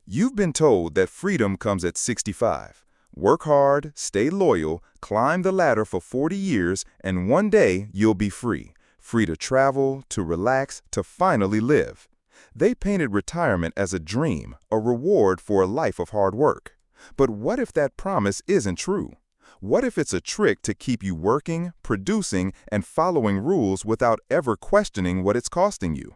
You've been told that freedom comes at 65. Work hard, stay loyal, climb the ladder for 40 years, and one day you'll be free. Free to travel, to relax, to finally live. They painted retirement as a dream, a reward for a life of hard work. But what if that promise isn't true? What if it's a trick to keep you working, producing, and following rules without ever questioning what it's costing you?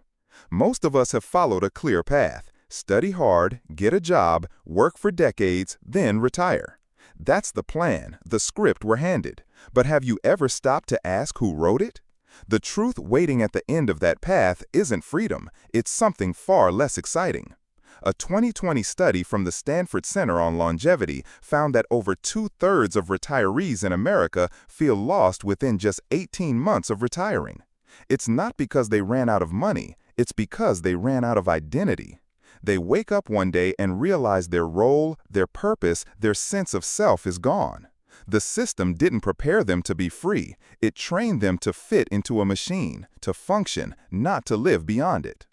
Most of us have followed a clear path. Study hard, get a job, work for decades, then retire. That's the plan, the script we're handed. But have you ever stopped to ask who wrote it? The truth waiting at the end of that path isn't freedom, it's something far less exciting. A 2020 study from the Stanford Center on Longevity found that over 2/3 of retirees in America feel lost within just 18 months of retiring. It's not because they ran out of money, it's because they ran out of identity. They wake up one day and realize their role, their purpose, their sense of self is gone. The system didn't prepare them to be free. It trained them to fit into a machine, to function, not to live beyond it.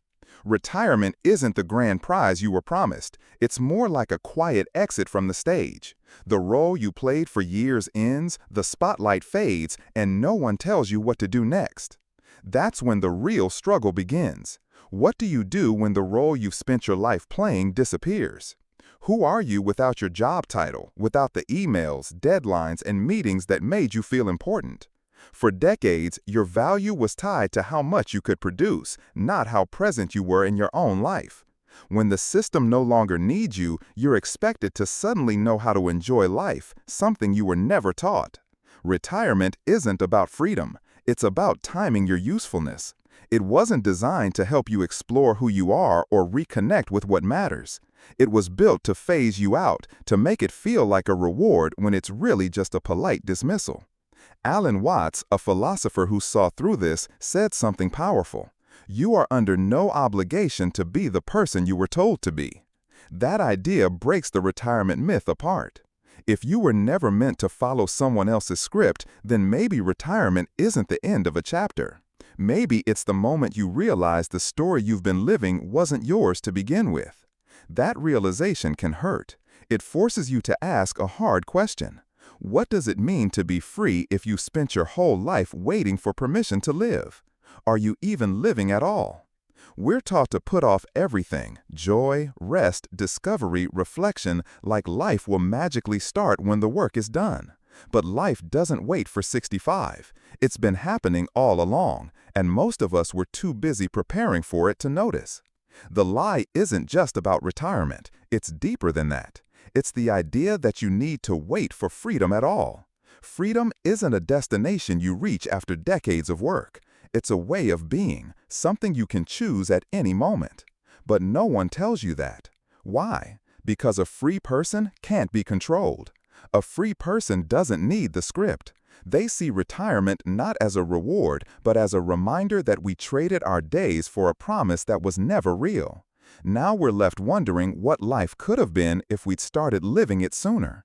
Retirement isn't the grand prize you were promised. It's more like a quiet exit from the stage. The role you played for years ends, the spotlight fades, and no one tells you what to do next. That's when the real struggle begins. What do you do when the role you've spent your life playing disappears? Who are you without your job title, without the emails, deadlines, and meetings that made you feel important? For decades, your value was tied to how much you could produce, not how present you were in your own life. When the system no longer needs you, you're expected to suddenly know how to enjoy life, something you were never taught. Retirement isn't about freedom. It's about timing your usefulness. It wasn't designed to help you explore who you are or reconnect with what matters. It was built to phase you out, to make it feel like a reward when it's really just a polite dismissal. Alan Watts, a philosopher who saw through this, said something powerful. You are under no obligation to be the person you were told to be. That idea breaks the retirement myth apart. If you were never meant to follow someone else's script, then maybe retirement isn't the end of a chapter. Maybe it's the moment you realize the story you've been living wasn't yours to begin with. That realization can hurt. It forces you to ask a hard question. What does it mean to be free if you spent your whole life waiting for permission to live? Are you even living at all? We're taught to put off everything, joy, rest, discovery, reflection, like life will magically start when the work is done. But life doesn't wait for 65. It's been happening all along, and most of us were too busy preparing for it to notice. The lie isn't just about retirement. It's deeper than that. It's the idea that you need to wait for freedom at all. Freedom isn't a destination you reach after decades of work. It's a way of being, something you can choose at any moment. But no one tells you that. Why? Because a free person can't be controlled. A free person doesn't need the script. They see retirement not as a reward, but as a reminder that we traded our days for a promise that was never real. Now we're left wondering what life could have been if we'd started living it sooner.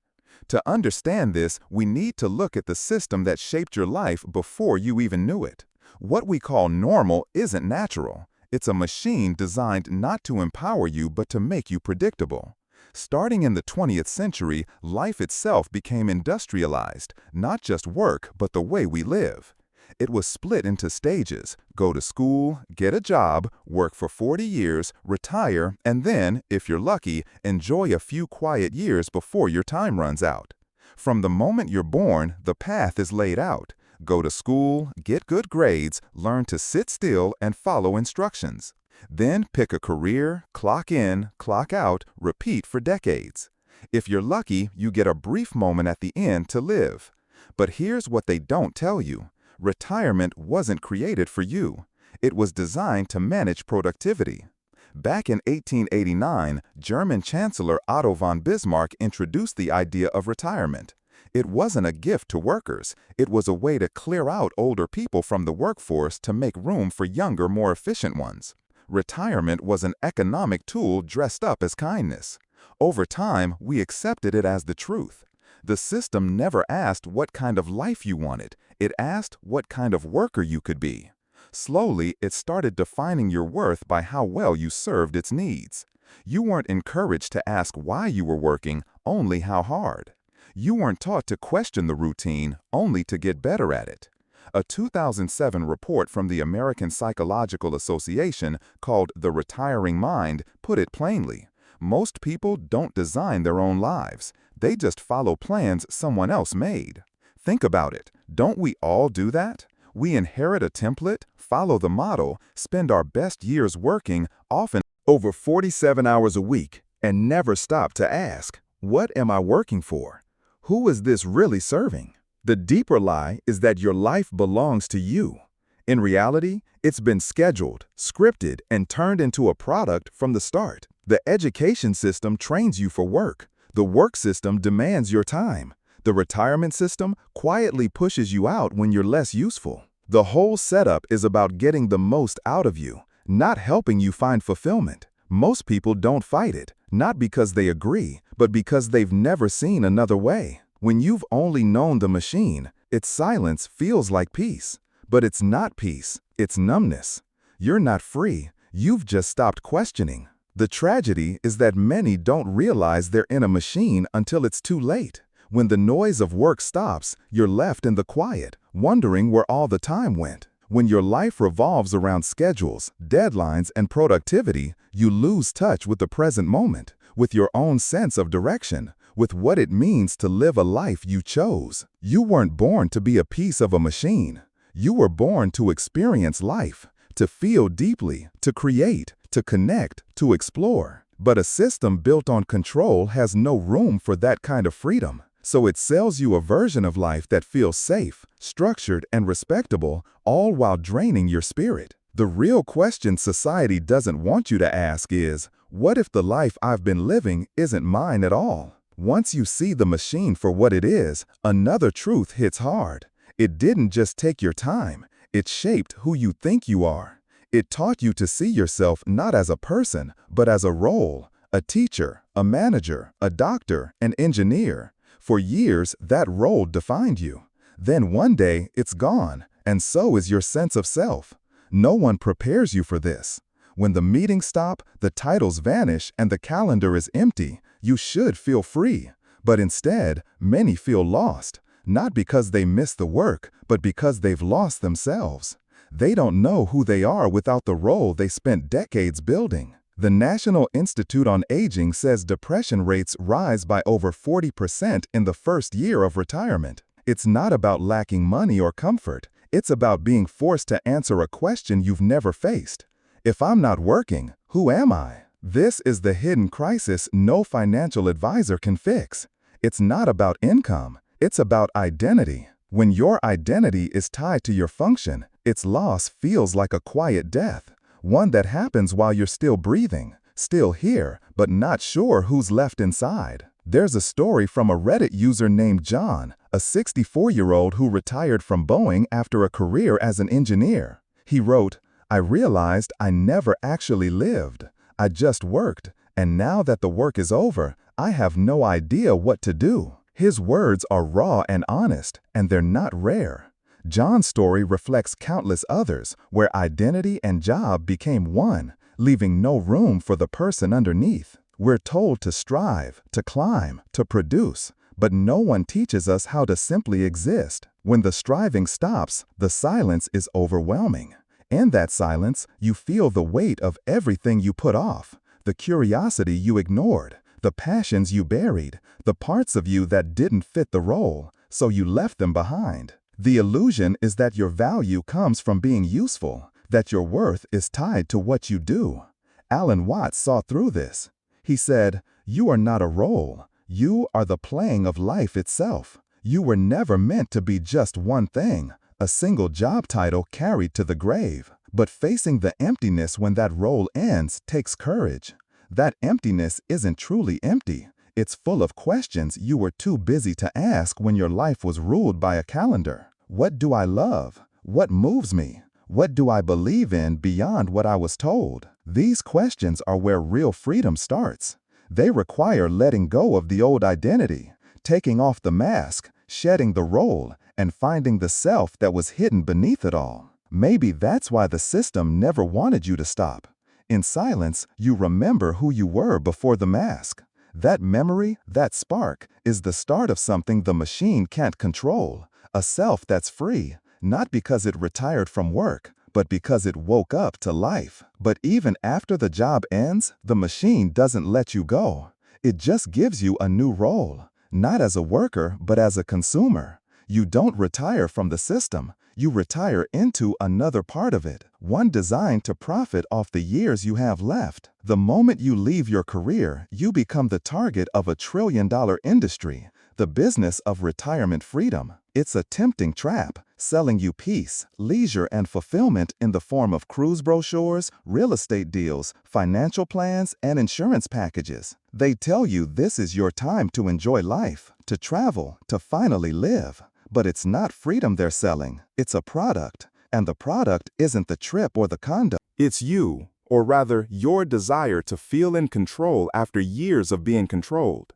To understand this, we need to look at the system that shaped your life before you even knew it. What we call normal isn't natural. It's a machine designed not to empower you but to make you predictable. Starting in the 20th century, life itself became industrialized, not just work, but the way we live. It was split into stages: go to school, get a job, work for 40 years, retire, and then, if you're lucky, enjoy a few quiet years before your time runs out. From the moment you're born, the path is laid out. Go to school, get good grades, learn to sit still, and follow instructions. Then pick a career, clock in, clock out, repeat for decades. If you're lucky, you get a brief moment at the end to live. But here's what they don't tell you. Retirement wasn't created for you. It was designed to manage productivity. Back in 1889, German Chancellor Otto von Bismarck introduced the idea of retirement. It wasn't a gift to workers. It was a way to clear out older people from the workforce to make room for younger, more efficient ones. Retirement was an economic tool dressed up as kindness. Over time, we accepted it as the truth. The system never asked what kind of life you wanted. It asked what kind of worker you could be. Slowly, it started defining your worth by how well you served its needs. You weren't encouraged to ask why you were working, only how hard. You weren't taught to question the routine, only to get better at it. A 2007 report from the American Psychological Association called The Retiring Mind put it plainly. Most people don't design their own lives. They just follow plans someone else made. Think about it. Don't we all do that? We inherit a template, follow the model, spend our best years working, often over 47 hours a week, and never stop to ask, what am I working for? Who is this really serving? The deeper lie is that your life belongs to you. In reality, it's been scheduled, scripted, and turned into a product from the start. The education system trains you for work. The work system demands your time. The retirement system quietly pushes you out when you're less useful. The whole setup is about getting the most out of you, not helping you find fulfillment. Most people don't fight it, not because they agree, but because they've never seen another way. When you've only known the machine, its silence feels like peace. But it's not peace, it's numbness. You're not free, you've just stopped questioning. The tragedy is that many don't realize they're in a machine until it's too late. When the noise of work stops, you're left in the quiet, wondering where all the time went. When your life revolves around schedules, deadlines, and productivity, you lose touch with the present moment, with your own sense of direction, with what it means to live a life you chose. You weren't born to be a piece of a machine. You were born to experience life, to feel deeply, to create, to connect, to explore. But a system built on control has no room for that kind of freedom. So it sells you a version of life that feels safe, structured, and respectable, all while draining your spirit. The real question society doesn't want you to ask is, what if the life I've been living isn't mine at all? Once you see the machine for what it is, another truth hits hard. It didn't just take your time, it shaped who you think you are. It taught you to see yourself not as a person, but as a role, a teacher, a manager, a doctor, an engineer. For years, that role defined you. Then one day, it's gone, and so is your sense of self. No one prepares you for this. When the meetings stop, the titles vanish, and the calendar is empty, you should feel free. But instead, many feel lost, not because they miss the work, but because they've lost themselves. They don't know who they are without the role they spent decades building. The National Institute on Aging says depression rates rise by over 40% in the first year of retirement. It's not about lacking money or comfort. It's about being forced to answer a question you've never faced. If I'm not working, who am I? This is the hidden crisis no financial advisor can fix. It's not about income. It's about identity. When your identity is tied to your function, its loss feels like a quiet death. One that happens while you're still breathing, still here, but not sure who's left inside. There's a story from a Reddit user named John, a 64-year-old who retired from Boeing after a career as an engineer. He wrote, "I realized I never actually lived. I just worked, and now that the work is over, I have no idea what to do." His words are raw and honest, and they're not rare. John's story reflects countless others where identity and job became one, leaving no room for the person underneath. We're told to strive, to climb, to produce, but no one teaches us how to simply exist. When the striving stops, the silence is overwhelming. In that silence, you feel the weight of everything you put off, the curiosity you ignored, the passions you buried, the parts of you that didn't fit the role, so you left them behind. The illusion is that your value comes from being useful, that your worth is tied to what you do. Alan Watts saw through this. He said, "You are not a role. You are the playing of life itself. You were never meant to be just one thing, a single job title carried to the grave. But facing the emptiness when that role ends takes courage. That emptiness isn't truly empty. It's full of questions you were too busy to ask when your life was ruled by a calendar. What do I love? What moves me? What do I believe in beyond what I was told?" These questions are where real freedom starts. They require letting go of the old identity, taking off the mask, shedding the role, and finding the self that was hidden beneath it all. Maybe that's why the system never wanted you to stop. In silence, you remember who you were before the mask. That memory, that spark, is the start of something the machine can't control. A self that's free, not because it retired from work, but because it woke up to life. But even after the job ends, the machine doesn't let you go. It just gives you a new role, not as a worker, but as a consumer. You don't retire from the system. You retire into another part of it, one designed to profit off the years you have left. The moment you leave your career, you become the target of a trillion-dollar industry, the business of retirement freedom. It's a tempting trap, selling you peace, leisure, and fulfillment in the form of cruise brochures, real estate deals, financial plans, and insurance packages. They tell you this is your time to enjoy life, to travel, to finally live. But it's not freedom they're selling, it's a product. And the product isn't the trip or the condo. It's you, or rather, your desire to feel in control after years of being controlled.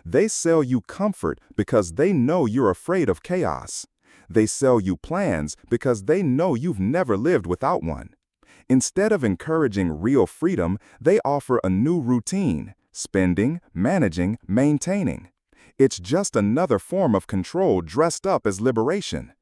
They sell you comfort because they know you're afraid of chaos. They sell you plans because they know you've never lived without one. Instead of encouraging real freedom, they offer a new routine: spending, managing, maintaining. It's just another form of control dressed up as liberation.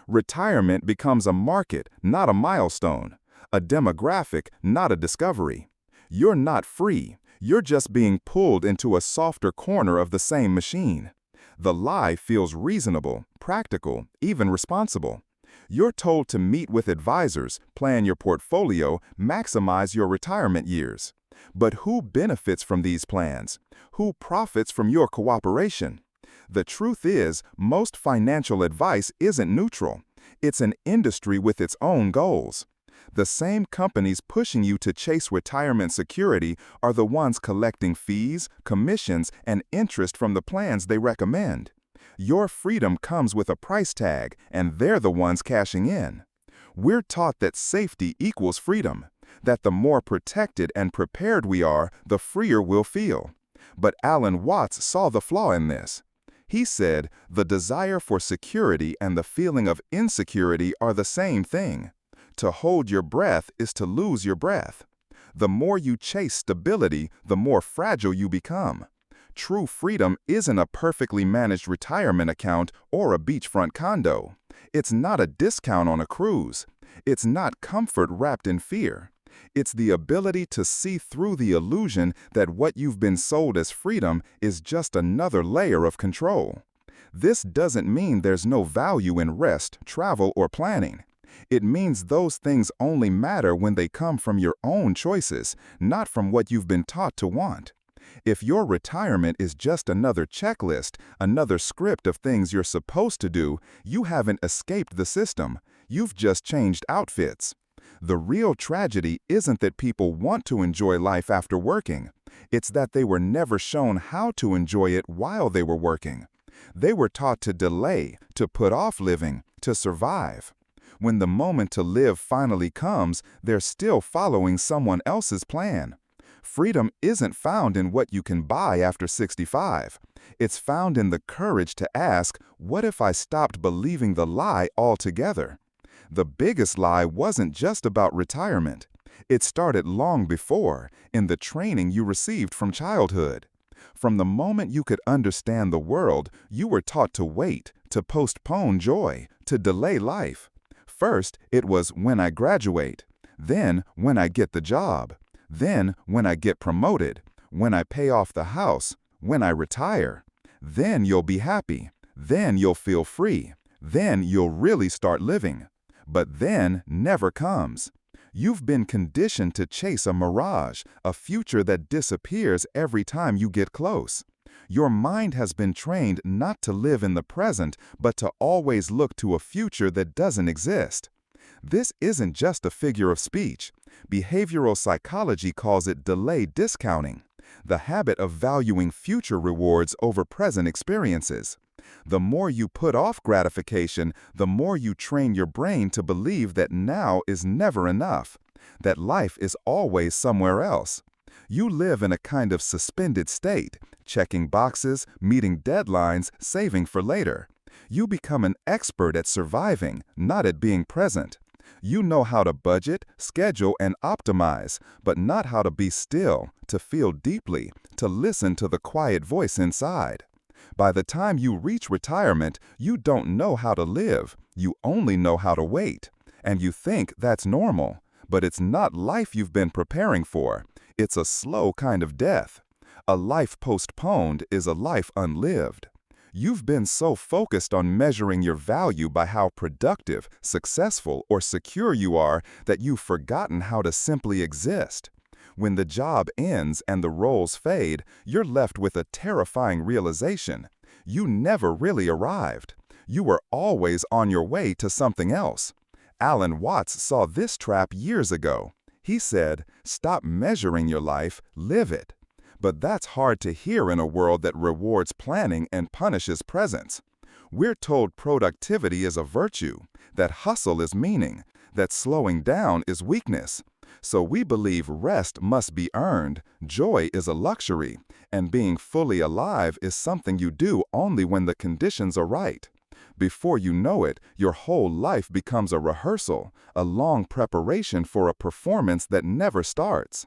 Retirement becomes a market, not a milestone, a demographic, not a discovery. You're not free. You're just being pulled into a softer corner of the same machine. The lie feels reasonable, practical, even responsible. You're told to meet with advisors, plan your portfolio, maximize your retirement years. But who benefits from these plans? Who profits from your cooperation? The truth is, most financial advice isn't neutral. It's an industry with its own goals. The same companies pushing you to chase retirement security are the ones collecting fees, commissions, and interest from the plans they recommend. Your freedom comes with a price tag, and they're the ones cashing in. We're taught that safety equals freedom, that the more protected and prepared we are, the freer we'll feel. But Alan Watts saw the flaw in this. He said, the desire for security and the feeling of insecurity are the same thing. To hold your breath is to lose your breath. The more you chase stability, the more fragile you become. True freedom isn't a perfectly managed retirement account or a beachfront condo. It's not a discount on a cruise. It's not comfort wrapped in fear. It's the ability to see through the illusion that what you've been sold as freedom is just another layer of control. This doesn't mean there's no value in rest, travel, or planning. It means those things only matter when they come from your own choices, not from what you've been taught to want. If your retirement is just another checklist, another script of things you're supposed to do, you haven't escaped the system. You've just changed outfits. The real tragedy isn't that people want to enjoy life after working. It's that they were never shown how to enjoy it while they were working. They were taught to delay, to put off living, to survive. When the moment to live finally comes, they're still following someone else's plan. Freedom isn't found in what you can buy after 65. It's found in the courage to ask, what if I stopped believing the lie altogether? The biggest lie wasn't just about retirement. It started long before, in the training you received from childhood. From the moment you could understand the world, you were taught to wait, to postpone joy, to delay life. First, it was when I graduate, then when I get the job, then when I get promoted, when I pay off the house, when I retire. Then you'll be happy, then you'll feel free, then you'll really start living. But then never comes. You've been conditioned to chase a mirage, a future that disappears every time you get close. Your mind has been trained not to live in the present, but to always look to a future that doesn't exist. This isn't just a figure of speech. Behavioral psychology calls it delayed discounting, the habit of valuing future rewards over present experiences. The more you put off gratification, the more you train your brain to believe that now is never enough, that life is always somewhere else. You live in a kind of suspended state, checking boxes, meeting deadlines, saving for later. You become an expert at surviving, not at being present. You know how to budget, schedule, and optimize, but not how to be still, to feel deeply, to listen to the quiet voice inside. By the time you reach retirement, you don't know how to live. You only know how to wait. And you think that's normal. But it's not life you've been preparing for. It's a slow kind of death. A life postponed is a life unlived. You've been so focused on measuring your value by how productive, successful, or secure you are that you've forgotten how to simply exist. When the job ends and the roles fade, you're left with a terrifying realization. You never really arrived. You were always on your way to something else. Alan Watts saw this trap years ago. He said, "Stop measuring your life, live it." But that's hard to hear in a world that rewards planning and punishes presence. We're told productivity is a virtue, that hustle is meaning, that slowing down is weakness. So we believe rest must be earned, joy is a luxury, and being fully alive is something you do only when the conditions are right. Before you know it, your whole life becomes a rehearsal, a long preparation for a performance that never starts.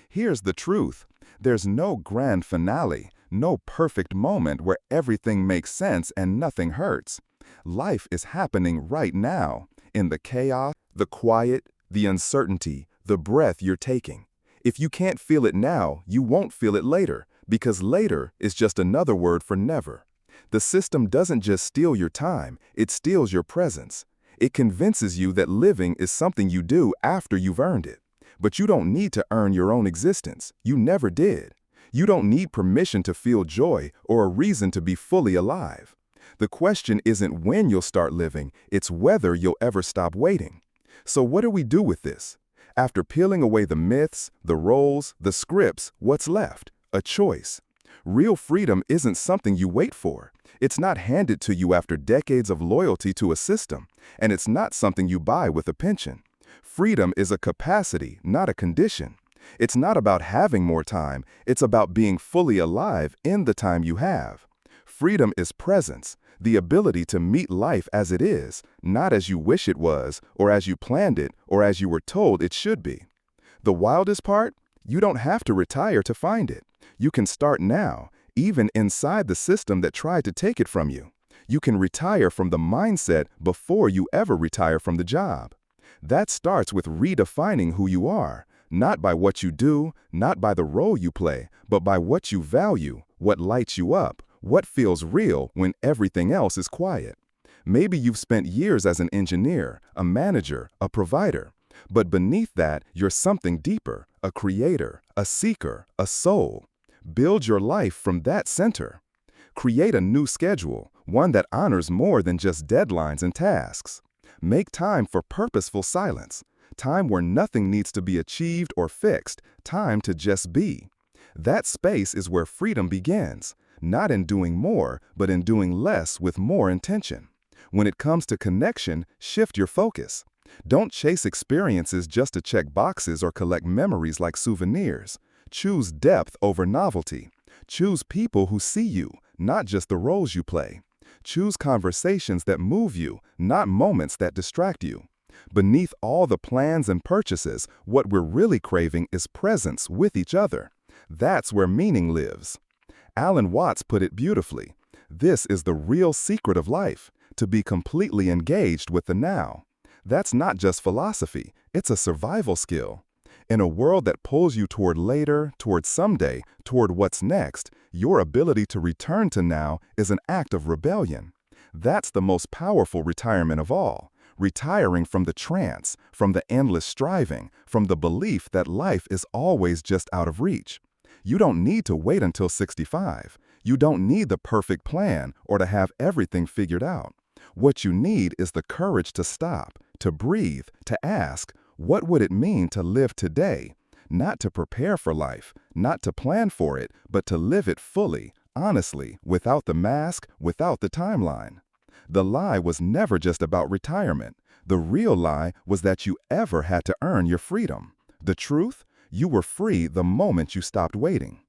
Here's the truth. There's no grand finale, no perfect moment where everything makes sense and nothing hurts. Life is happening right now, in the chaos, the quiet, the uncertainty, the breath you're taking. If you can't feel it now, you won't feel it later, because later is just another word for never. The system doesn't just steal your time, it steals your presence. It convinces you that living is something you do after you've earned it. But you don't need to earn your own existence. You never did. You don't need permission to feel joy or a reason to be fully alive. The question isn't when you'll start living, it's whether you'll ever stop waiting. So what do we do with this? After peeling away the myths, the roles, the scripts, what's left? A choice. Real freedom isn't something you wait for. It's not handed to you after decades of loyalty to a system, and it's not something you buy with a pension. Freedom is a capacity, not a condition. It's not about having more time, it's about being fully alive in the time you have. Freedom is presence, the ability to meet life as it is, not as you wish it was, or as you planned it, or as you were told it should be. The wildest part? You don't have to retire to find it. You can start now, even inside the system that tried to take it from you. You can retire from the mindset before you ever retire from the job. That starts with redefining who you are, not by what you do, not by the role you play, but by what you value, what lights you up, what feels real when everything else is quiet. Maybe you've spent years as an engineer, a manager, a provider, but beneath that, you're something deeper, a creator, a seeker, a soul. Build your life from that center. Create a new schedule, one that honors more than just deadlines and tasks. Make time for purposeful silence, time where nothing needs to be achieved or fixed, time to just be. That space is where freedom begins, not in doing more, but in doing less with more intention. When it comes to connection, shift your focus. Don't chase experiences just to check boxes or collect memories like souvenirs. Choose depth over novelty. Choose people who see you, not just the roles you play. Choose conversations that move you, not moments that distract you. Beneath all the plans and purchases, what we're really craving is presence with each other. That's where meaning lives. Alan Watts put it beautifully. This is the real secret of life, to be completely engaged with the now. That's not just philosophy, it's a survival skill. In a world that pulls you toward later, toward someday, toward what's next, your ability to return to now is an act of rebellion. That's the most powerful retirement of all. Retiring from the trance, from the endless striving, from the belief that life is always just out of reach. You don't need to wait until 65. You don't need the perfect plan or to have everything figured out. What you need is the courage to stop, to breathe, to ask, what would it mean to live today? Not to prepare for life, not to plan for it, but to live it fully, honestly, without the mask, without the timeline. The lie was never just about retirement. The real lie was that you ever had to earn your freedom. The truth? You were free the moment you stopped waiting.